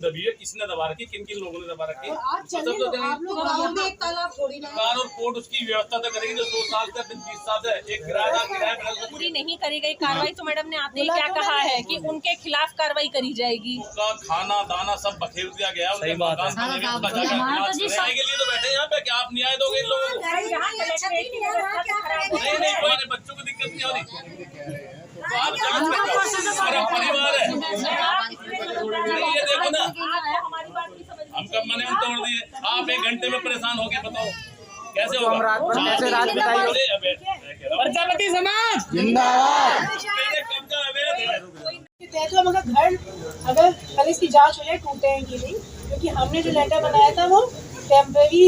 दबी है, किसने दबा रखी, किन किन लोगों ने दबा रखी। आप लोग गाँव में एक तालाब छोड़ी ना सरकार और कोर्ट उसकी व्यवस्था तो करेगी जो 100 साल से 20 साल से एक किराएदार किराया पूरी नहीं करी गई कार्रवाई, तो मैडम ने आपने क्या कहा है कि उनके खिलाफ कार्रवाई करी जाएगी। उसका खाना दाना सब बखेर दिया गया। सही बात है। न्याय के लिए तो बैठे यहाँ पे, क्या आप न्याय दोगे इन लोगों को? नहीं कोई नहीं, बच्चों को दिक्कत नहीं हो रही तो आप जांच करो, हमारा परिवार है। ये देखो ना, हम कब मैंने तोड़ दिए, आप 1 घंटे में परेशान हो गए, बताओ कैसे होगा? प्रजापति समाज जिंदाबाद। तो हम घर अगर कल इसकी जांच हो जाए टूटे हैं कि नहीं, क्योंकि हमने जो लेटर बनाया था वो टेम्पररी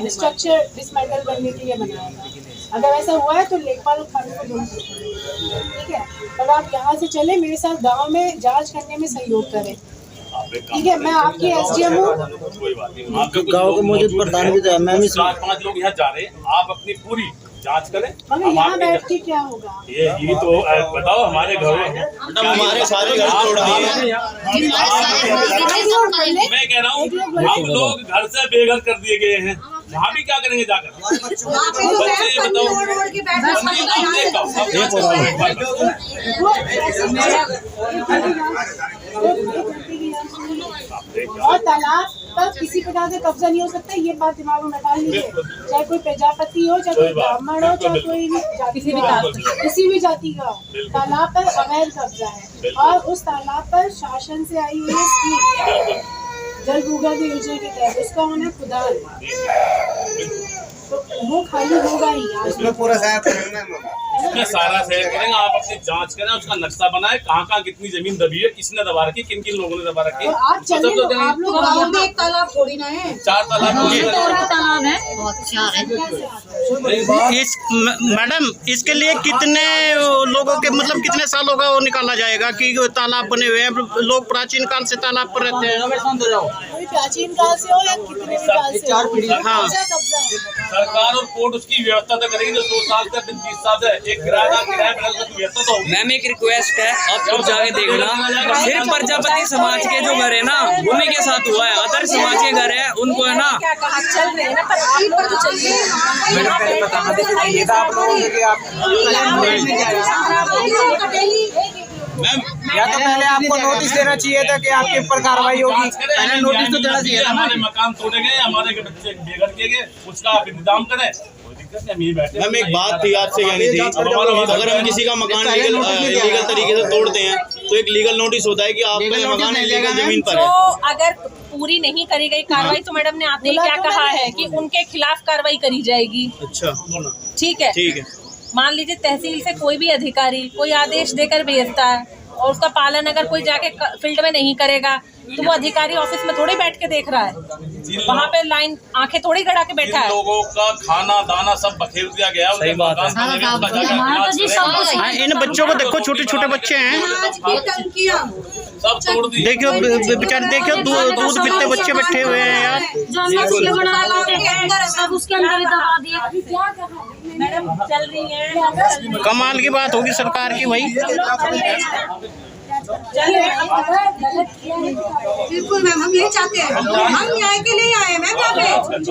स्ट्रक्चर डिसमेंटल करने के लिए बनाया था। अगर ऐसा हुआ है तो लेखपाल खाने को ढूंढ सकते हैं, ठीक है। और आप यहाँ से चले मेरे साथ गांव में जांच करने में सहयोग करें, ठीक है। मैं आपकी SDM हूँ, गाँव के मौजूद प्रधान भी तो मैं भी 4-5 लोग यहाँ जा रहे हैं, आप अपनी पूरी जांच करें। मगर यहाँ बैठ के क्या होगा? ये तो बताओ, हमारे घरों हमारे सारे घर तोड़ दिए। मैं कह रहा हूँ हम लोग घर से बेघर कर दिए गए हैं, वहाँ भी क्या करेंगे जाकर? बच्चे ये बताओ, और तालाब पर किसी प्रकार से कब्जा नहीं हो सकता, ये बात दिमाग में बैठा लीजिए। चाहे कोई प्रजापति हो, चाहे कोई ब्राह्मण हो, चाहे कोई किसी भी जाति का हो, तालाब पर अवैध कब्जा है। और उस तालाब पर शासन से आई हुई स्कीम जल भूगर्भ योजना के तहत उसका होना खुदा, तो वो खाली होगा ही। उसमें पूरा इसमें सारा शहर करेंगे, आप अपनी जांच करें, उसका नक्शा बनाए, कहाँ कितनी जमीन दबी है, किसने दबा रखी, किन किन लोगों ने दबा रखी। आप चले, आप लोग गाँव में एक तालाब छोड़ी ना है, 4 तालाब है। इस मैडम इसके लिए कितने लोगों के मतलब कितने सालों का वो निकाला जाएगा कि तालाब बने हुए हैं? लोग प्राचीन काल से तालाब पर रहते हैं, कोई प्राचीन काल से हो या कितने काल से हो, हाँ। कब्जा है। सरकार और कोर्ट उसकी व्यवस्था तो करेगी जो 100 साल से 20 साल से एक किराएदार किराया व्यवस्था तो होगी। मैम एक रिक्वेस्ट है, आप खुद जाके देखना, सिर्फ प्रजापति समाज के जो घर है ना उन्हीं के साथ हुआ है, अदर समाज के घर है उनको है ना चल रहे हैं ना, पर आप लोग तो चलिए। मैम या तो पहले आपको नोटिस देना चाहिए था कि आपके ऊपर कार्रवाई होगी, पहले नोटिस तो देना चाहिए था। हमारे मकान तोड़े गए, हमारे बच्चे बेघर किए गए, उसका आप इंतजाम करें। मैम एक बात थी आपसे कहनी थी, अगर हम किसी का मकान लीगल तरीके से तोड़ते हैं तो एक लीगल नोटिस होता है कि आपका मकान इलीगल जमीन पर है। तो अगर पूरी नहीं करी गई कार्रवाई, तो मैडम ने आपने क्या कहा है कि उनके खिलाफ कार्रवाई करी जाएगी। अच्छा ठीक है, ठीक है। मान लीजिए तहसील से कोई भी अधिकारी कोई आदेश देकर भेजता है और उसका पालन अगर कोई जाके फील्ड में नहीं करेगा, तो वो अधिकारी ऑफिस में थोड़ी बैठ के देख रहा है, वहाँ पे लाइन आंखें थोड़ी गड़ा के बैठा है। लोगों का खाना दाना सब बखेर दिया गया। सही बात है। इन बच्चों को देखो, छोटे छोटे बच्चे हैं, सब तोड़ दिए। देखियो बेचारे, देखियो दूध पीते बच्चे बैठे हुए हैं यार। मैडम चल रही है, कमाल की बात होगी सरकार की भाई। बिल्कुल मैम, हम यही चाहते हैं, हम न्याय के लिए आए हैं मैम यहाँ पे।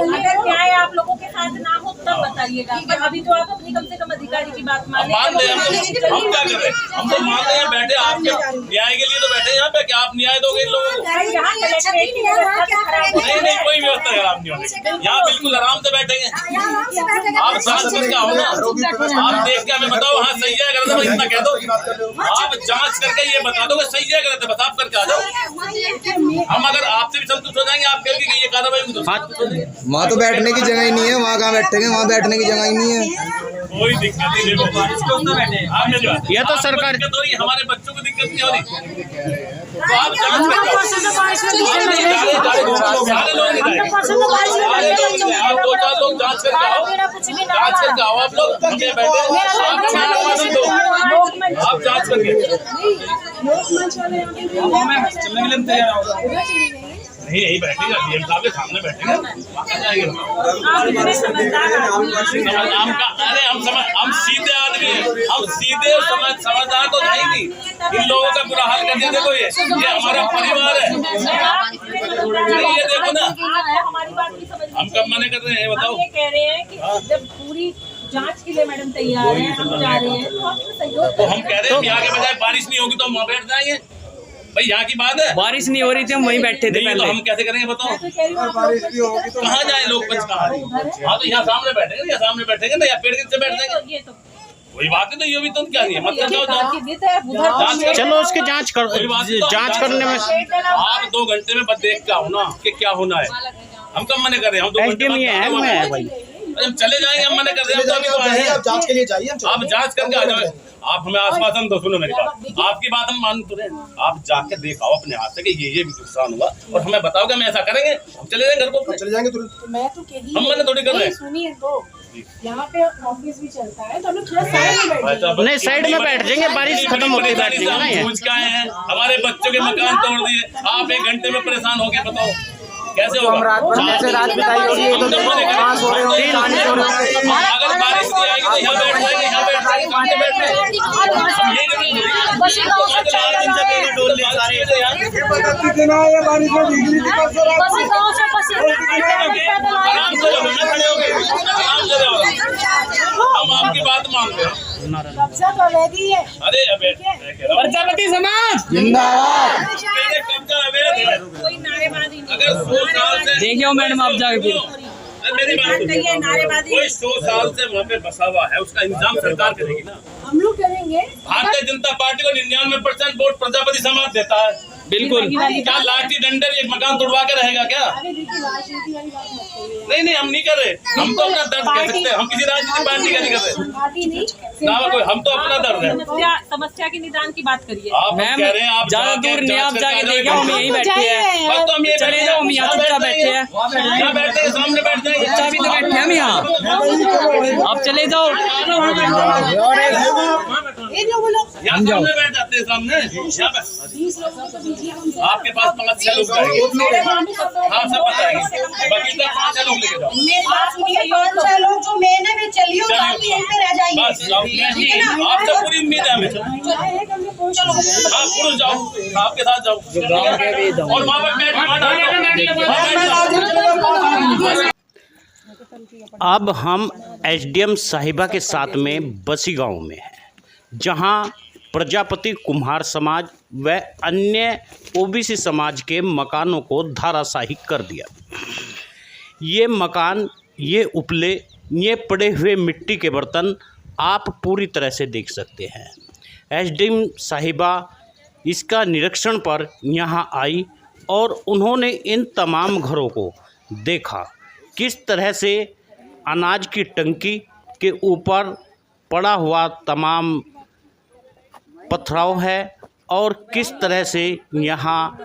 अगर न्याय आप लोगों के साथ ना हो तब बताइएगा, अभी तो आप अपनी कम से कम अधिकारी की बात मान हम क्या करें? हम तो मान रहे हैं, बैठे आपके न्याय के लिए तो बैठे यहाँ पे, क्या आप न्याय दोगे इन लोगों को? नहीं कोई व्यवस्था खराब नहीं होगी, यहाँ बिल्कुल आराम से बैठेंगे। आप जांच करके आओ ना, आप देख के हमें बताओ हाँ सही है गलत है, इतना कह दो। आप जांच करके ये बता दो सही है गलत है, बस आप करके आ जाओ। हम अगर आपसे भी संतुष्ट हो जाएंगे, आप कहेंगे कि ये कार्रवाई वहाँ तो बैठने की जगह ही नहीं है, वहाँ कहाँ बैठेंगे, वहाँ बैठने की जगह ही नहीं है। कोई दिक्कत नहीं, यह तो सरकार हमारे बच्चों को दिक्कत नहीं हो रही, तो आप जांच करके आप 2-4 लोग जांच करके आओ, आप लोग बैठे आप जांच करके नहीं यही बैठेगा, डीएम साहब के सामने बैठेगा, हम सीधे आदमी हैं, हम सीधे समझदार तो नहीं। इन लोगों का बुरा हाल कर दिया। देखो ये हमारा परिवार है। हम कब मना कर रहे हैं बताओ। हम ये कह रहे हैं कि जब पूरी जांच के लिए मैडम तैयार है, हम जा रहे हैं, तो आप इसमें सहयोग तो हम कह रहे हैं यहाँ के बजाय बारिश नहीं होगी तो हम वहाँ बैठ जाएंगे भाई, यहाँ की बात है। बारिश नहीं हो रही थी, हम वहीं बैठे थे नहीं तो पहले। हम कैसे करेंगे बताओ, मैं तो कह रही हूँ आप लोग बच्चे का- कहाँ जाए लोग पंच कहाँ है? हाँ तो यहाँ सामने बैठेंगे, यहाँ सामने बैठेंगे ना, या पेड़ के नीचे बैठ जाएंगे, ये तो वही बात है। तो ये भी तुम क्या नहीं है मतलब जाओ जाओ उधर चलो उसकी जांच कर, कोई बात नहीं, तो जांच करने में आप 2 घंटे में बस देख के आओ ना कि क्या होना है। हम कब मना कर रहे हैं, हम 2 घंटे SDM ये है मैं भाई। हम चले जाएंगे, हम मना कर रहे हैं, हम तो अभी तो आए हैं। आप जांच के लिए जाइए, आप जांच करके आ जाओ। आप हमें आश्वासन दो, सुनो मेरी बात, आपकी बात हम मान तो रहे हैं। आप जाके दिखाओ अपने हाथ से कि ये भी नुकसान हुआ और हमें बताओ कि हम ऐसा करेंगे, हम चले जाएंगे घर को अपने। चले जाएंगे तुरंत। तो मैं तो कही हम मना थोड़ी कर रहे हैं। सुनिए तो यहाँ पे ऑफिस भी चलता है तो हम लोग थोड़ा साइड में बैठ जाएंगे। नहीं, साइड में बैठ जाएंगे, बारिश खत्म होती बैठ जाएंगे ना ये। पूछ के आए हैं, हमारे बच्चों के मकान तोड़ दिए, आप 1 घंटे में परेशान हो गए, बताओ कैसे तो हम होगा? रात भर कैसे रात बिताई होगी, ये तो कहाँ सो रहे होंगे, कहाँ नहीं सो रहे होंगे। अगर बारिश नहीं आएगी तो यहाँ बैठ जाएंगे, यहाँ बैठ जाएंगे, कहाँ पे बैठ जाएंगे? हम यही नहीं बोल रहे। 4 दिन से पहले डोल ले सारे यहाँ। आराम से रहो, ना खड़े हो गए, आराम से रहो। हम आपकी बात मान रहे हैं। कब्जा तो अवैधी है। अरे अबे प्रजापति समाज मेरे कब्जा अवैध है। कोई नारेबाजी नहीं। अगर 100 साल से देखिए मैडम आप जाके फिर। अरे मेरी बात कहिए, सुनिए, नारेबाजी कोई 100 साल से वहाँ पे बसा हुआ है, उसका इंतजाम सरकार करेगी ना। हम लोग करेंगे। भारतीय जनता पार्टी को 99% वोट प्रजापति समाज देता है। बिल्कुल। क्या लाठी डंडर एक मकान तोड़वा के रहेगा क्या? अरे देखिए राजनीति वाली बात मत करिए। नहीं नहीं, हम नहीं कर रहे, हम तो अपना दर्द कह सकते हैं, हम किसी राजनीतिक पार्टी का नहीं कर रहे पार्टी नहीं ना, कोई हम तो अपना दर्द है। समस्या के निदान की बात करिए। आप मैम कह रहे हैं आप ज्यादा दूर नहीं, आप जाके देखे, हम यहीं बैठे हैं। बस तो हम ये चले जाओ, हम यहाँ चुपचाप बैठे हैं। यहाँ बैठते हैं, सामने बैठ जाएंगे। चुपचाप ही तो बैठे हैं हम यहाँ। आप चले जाओ। ये जो बोलो यहाँ सामने बैठ जाते हैं, सामने यहाँ पे 20 लोगों को दीजिए हमसे। आपके पास 5-6 लोग जाएंगे। हाँ सब बताएंगे, बाकी तो 5-6 लोग लेके जाओ। मेरी बात सुनिए, 5-6 लोग जो मेन है चलिए, चलिए। आप यहीं पे रह जाइए। बस आपसे पूरी उम्मीद है हमें। हाँ पुरुष जाओ, आपके साथ जाओ और वहाँ पर अब हम SDM साहिबा के साथ में बसी गांव में हैं, जहां प्रजापति कुम्हार समाज व अन्य OBC समाज के मकानों को धाराशाही कर दिया। ये मकान, ये उपले, ये पड़े हुए मिट्टी के बर्तन आप पूरी तरह से देख सकते हैं। SDM साहिबा इसका निरीक्षण पर यहाँ आई और उन्होंने इन तमाम घरों को देखा, किस तरह से अनाज की टंकी के ऊपर पड़ा हुआ तमाम पथराव है और किस तरह से यहाँ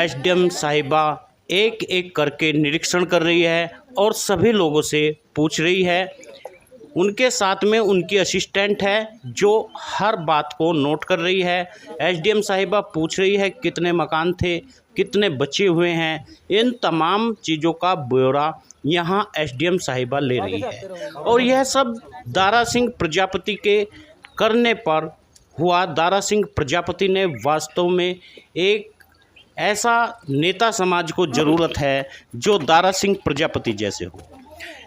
SDM साहिबा एक एक करके निरीक्षण कर रही है और सभी लोगों से पूछ रही है। उनके साथ में उनकी असिस्टेंट है जो हर बात को नोट कर रही है। SDM साहिबा पूछ रही है कितने मकान थे, कितने बचे हुए हैं, इन तमाम चीज़ों का ब्यौरा यहाँ SDM साहिबा ले रही है। और यह सब दारा सिंह प्रजापति के करने पर हुआ। दारा सिंह प्रजापति ने वास्तव में एक ऐसा नेता समाज को ज़रूरत है जो दारा सिंह प्रजापति जैसे हो,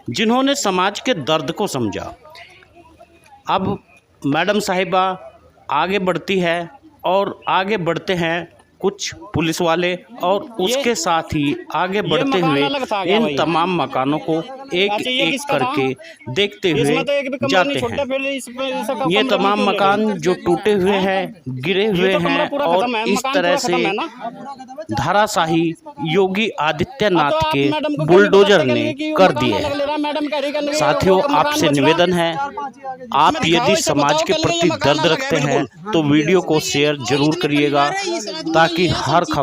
जिन्होंने समाज के दर्द को समझा। अब मैडम साहिबा आगे बढ़ती है और आगे बढ़ते हैं कुछ पुलिस वाले और उसके साथ ही आगे बढ़ते हुए इन तमाम मकानों को एक एक करके देखते हुए जाते हैं। ये तमाम मकान जो टूटे हुए हैं, गिरे हुए हैं और इस तरह से धाराशाही योगी आदित्यनाथ के बुलडोजर ने कर दिए हैं। साथियों, आपसे निवेदन है, आप यदि समाज के प्रति दर्द रखते हैं तो वीडियो को शेयर जरूर करिएगा ताकि हर खबर